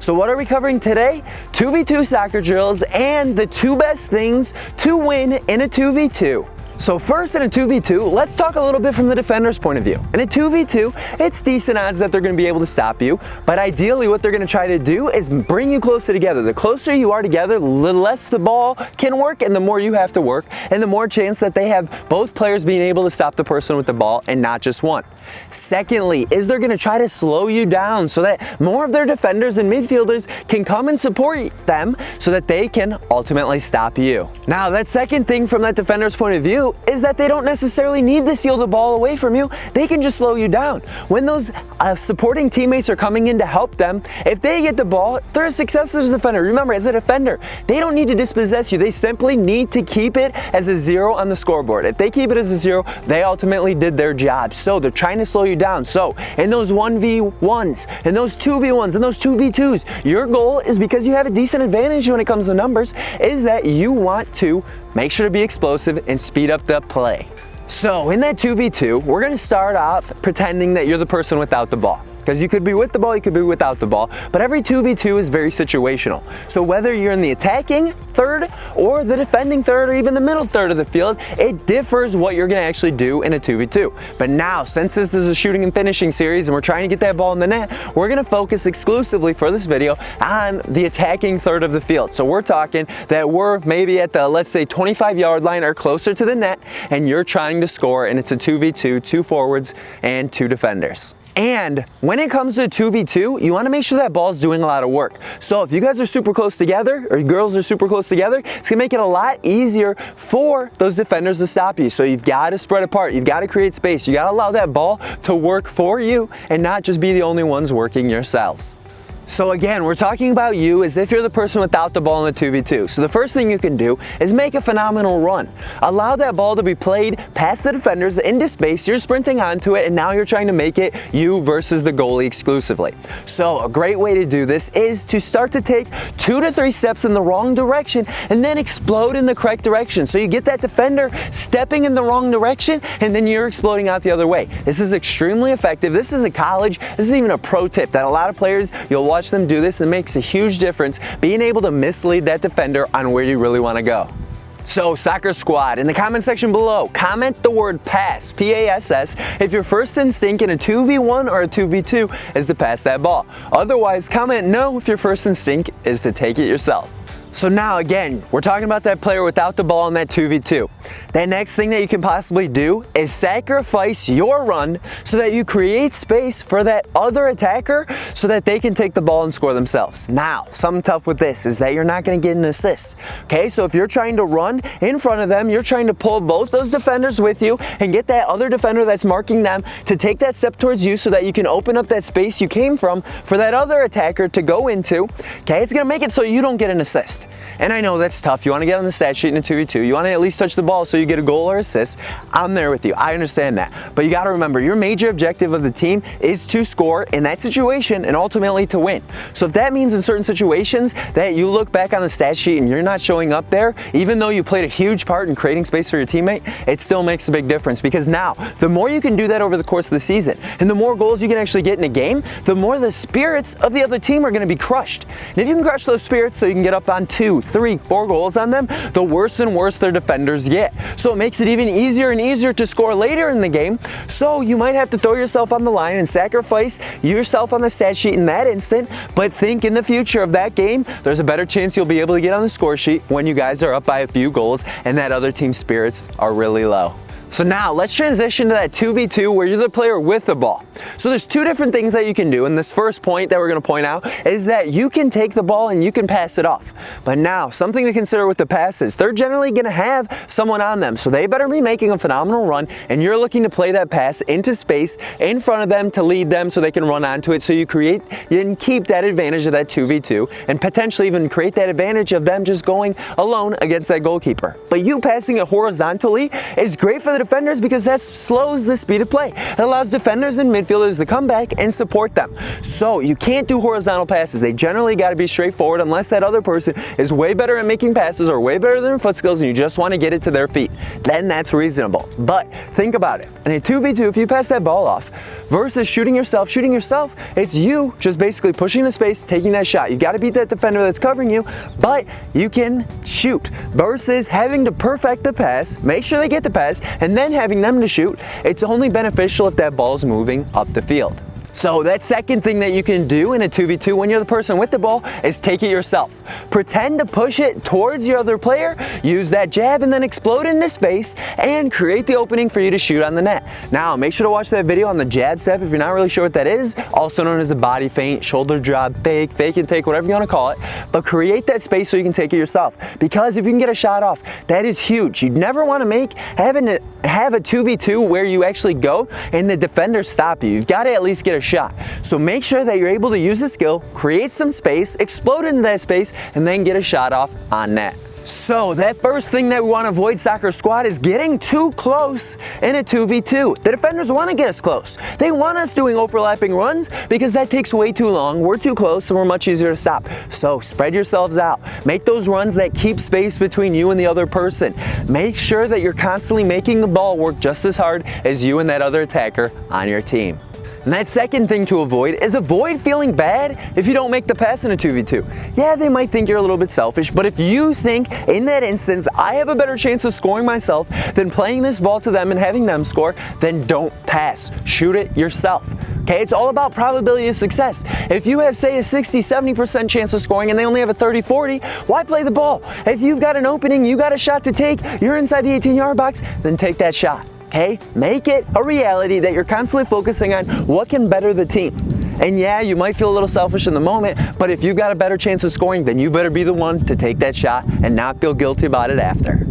So what are we covering today? 2v2 soccer drills and the 2 best things to win in a 2v2. So first, in a 2v2, let's talk a little bit from the defender's point of view. In a 2v2, it's decent odds that they're going to be able to stop you, but ideally what they're going to try to do is bring you closer together. The closer you are together, the less the ball can work and the more you have to work, and the more chance that they have both players being able to stop the person with the ball and not just one. Secondly, is they're going to try to slow you down so that more of their defenders and midfielders can come and support them so that they can ultimately stop you. Now, that second thing from that defender's point of view is that they don't necessarily need to steal the ball away from you. They can just slow you down. When those supporting teammates are coming in to help them, if they get the ball, they're a success as a defender. Remember, as a defender, they don't need to dispossess you. They simply need to keep it as a 0 on the scoreboard. If they keep it as a 0, they ultimately did their job. So they're trying to slow you down. So in those 1v1s, in those 2v1s, in those 2v2s, your goal is, because you have a decent advantage when it comes to numbers, is that you want to make sure to be explosive and speed up the play. So in that 2v2, we're going to start off pretending that you're the person without the ball. Because you could be with the ball, you could be without the ball, but every 2v2 is very situational. So whether you're in the attacking third or the defending third or even the middle third of the field, it differs what you're going to actually do in a 2v2. But now, since this is a shooting and finishing series and we're trying to get that ball in the net, we're going to focus exclusively for this video on the attacking third of the field. So we're talking that we're maybe at the, let's say, 25-yard line or closer to the net, and you're trying to score, and it's a 2v2, 2 forwards and 2 defenders. And when it comes to a 2v2, you want to make sure that ball's doing a lot of work. So if you guys are super close together, or girls are super close together, it's going to make it a lot easier for those defenders to stop you. So you've got to spread apart. You've got to create space. You got to allow that ball to work for you and not just be the only ones working yourselves. So again, we're talking about you as if you're the person without the ball in the 2v2. So the first thing you can do is make a phenomenal run. Allow that ball to be played past the defenders into space. You're sprinting onto it, and now you're trying to make it you versus the goalie exclusively. So a great way to do this is to start to take 2 to 3 steps in the wrong direction and then explode in the correct direction. So you get that defender stepping in the wrong direction, and then you're exploding out the other way. This is extremely effective. This is a college, this is even a pro tip that a lot of players, you'll watch them do this, and it makes a huge difference being able to mislead that defender on where you really want to go. So soccer squad, in the comment section below, comment the word pass, P-A-S-S, if your first instinct in a 2v1 or a 2v2 is to pass that ball. Otherwise, comment no if your first instinct is to take it yourself. So now again, we're talking about that player without the ball in that 2v2. That next thing that you can possibly do is sacrifice your run so that you create space for that other attacker so that they can take the ball and score themselves. Now, something tough with this is that you're not going to get an assist. Okay, so if you're trying to run in front of them, you're trying to pull both those defenders with you and get that other defender that's marking them to take that step towards you so that you can open up that space you came from for that other attacker to go into. Okay, it's going to make it so you don't get an assist. And I know that's tough. You want to get on the stat sheet in a 2v2. You want to at least touch the ball so you get a goal or assist. I'm there with you. I understand that. But you got to remember, your major objective of the team is to score in that situation and ultimately to win. So if that means in certain situations that you look back on the stat sheet and you're not showing up there, even though you played a huge part in creating space for your teammate, it still makes a big difference, because now the more you can do that over the course of the season and the more goals you can actually get in a game, the more the spirits of the other team are going to be crushed. And if you can crush those spirits so you can get up on 2, 3, 4 goals on them, the worse and worse their defenders get. So it makes it even easier and easier to score later in the game. So you might have to throw yourself on the line and sacrifice yourself on the stat sheet in that instant, but think in the future of that game, there's a better chance you'll be able to get on the score sheet when you guys are up by a few goals and that other team's spirits are really low. So now let's transition to that 2v2 where you're the player with the ball. So there's 2 different things that you can do, and this first point that we're going to point out is that you can take the ball and you can pass it off. But now, something to consider with the passes, they're generally going to have someone on them, so they better be making a phenomenal run, and you're looking to play that pass into space in front of them to lead them so they can run onto it, so you create and keep that advantage of that 2v2 and potentially even create that advantage of them just going alone against that goalkeeper. But you passing it horizontally is great for the defenders because that slows the speed of play. It allows defenders and midfielders to come back and support them. So you can't do horizontal passes. They generally got to be straightforward unless that other person is way better at making passes or way better than their foot skills and you just want to get it to their feet. Then that's reasonable. But think about it. In a 2v2, if you pass that ball off versus shooting yourself, it's you just basically pushing the space, taking that shot. You've got to beat that defender that's covering you, but you can shoot versus having to perfect the pass, make sure they get the pass, and then having them to shoot. It's only beneficial if that ball's moving up the field. So that second thing that you can do in a 2v2 when you're the person with the ball is take it yourself. Pretend to push it towards your other player, use that jab and then explode into space and create the opening for you to shoot on the net. Now make sure to watch that video on the jab step if you're not really sure what that is, also known as a body feint, shoulder drop, fake and take, whatever you want to call it, but create that space so you can take it yourself, because if you can get a shot off, that is huge. You'd never want to have a 2v2 where you actually go and the defenders stop you. You've got to at least get a shot. So make sure that you're able to use the skill, create some space, explode into that space, and then get a shot off on net. So that first thing that we want to avoid, Soccer Squad, is getting too close in a 2v2. The defenders want to get us close. They want us doing overlapping runs because that takes way too long. We're too close and we're much easier to stop. So spread yourselves out. Make those runs that keep space between you and the other person. Make sure that you're constantly making the ball work just as hard as you and that other attacker on your team. And that second thing to avoid is avoid feeling bad if you don't make the pass in a 2v2. Yeah, they might think you're a little bit selfish, but if you think in that instance, I have a better chance of scoring myself than playing this ball to them and having them score, then don't pass. Shoot it yourself. Okay, it's all about probability of success. If you have, say, a 60-70% chance of scoring and they only have a 30-40, why play the ball? If you've got an opening, you got a shot to take, you're inside the 18-yard box, then take that shot. Okay, make it a reality that you're constantly focusing on what can better the team. And yeah, you might feel a little selfish in the moment, but if you've got a better chance of scoring, then you better be the one to take that shot and not feel guilty about it after.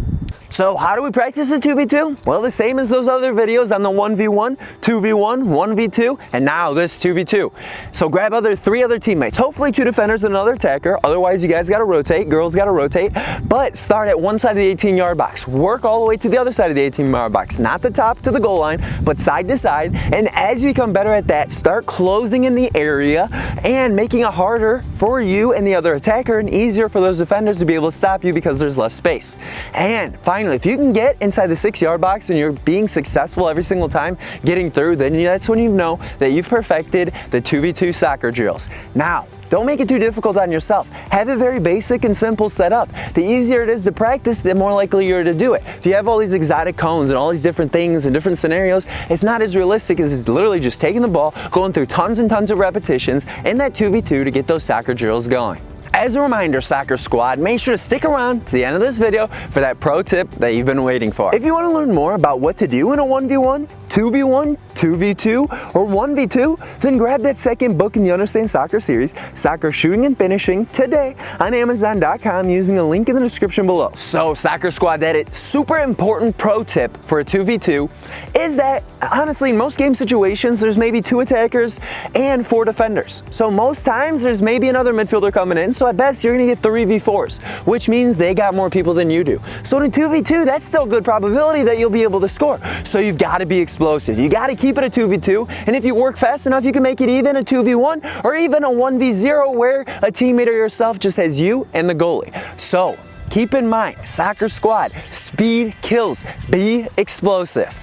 So how do we practice a 2v2? Well, the same as those other videos on the 1v1, 2v1, 1v2, and now this 2v2. So grab three other teammates, hopefully 2 defenders and another attacker. Otherwise, you guys gotta rotate, girls gotta rotate, but start at one side of the 18-yard box. Work all the way to the other side of the 18-yard box, not the top to the goal line, but side to side. And as you become better at that, start closing in the area and making it harder for you and the other attacker and easier for those defenders to be able to stop you because there's less space. And finally, if you can get inside the 6-yard box and you're being successful every single time getting through, then that's when you know that you've perfected the 2v2 soccer drills. Now, don't make it too difficult on yourself. Have it very basic and simple set up. The easier it is to practice, the more likely you're to do it. If you have all these exotic cones and all these different things and different scenarios, it's not as realistic as literally just taking the ball, going through tons and tons of repetitions in that 2v2 to get those soccer drills going. As a reminder, Soccer Squad, make sure to stick around to the end of this video for that pro tip that you've been waiting for. If you want to learn more about what to do in a 1v1, 2v1, 2v2, or 1v2, then grab that second book in the Understand Soccer series, Soccer Shooting and Finishing, today on Amazon.com using the link in the description below. So, Soccer Squad, that super important pro tip for a 2v2 is that, honestly, in most game situations, there's maybe 2 attackers and 4 defenders. So most times, there's maybe another midfielder coming in, so at best, you're going to get 3v4s, which means they got more people than you do. So in a 2v2, that's still good probability that you'll be able to score. So you've got to be explosive. You got to keep it a 2v2, and if you work fast enough, you can make it even a 2v1 or even a 1v0 where a teammate or yourself just has you and the goalie. So keep in mind, Soccer Squad, speed kills. Be explosive.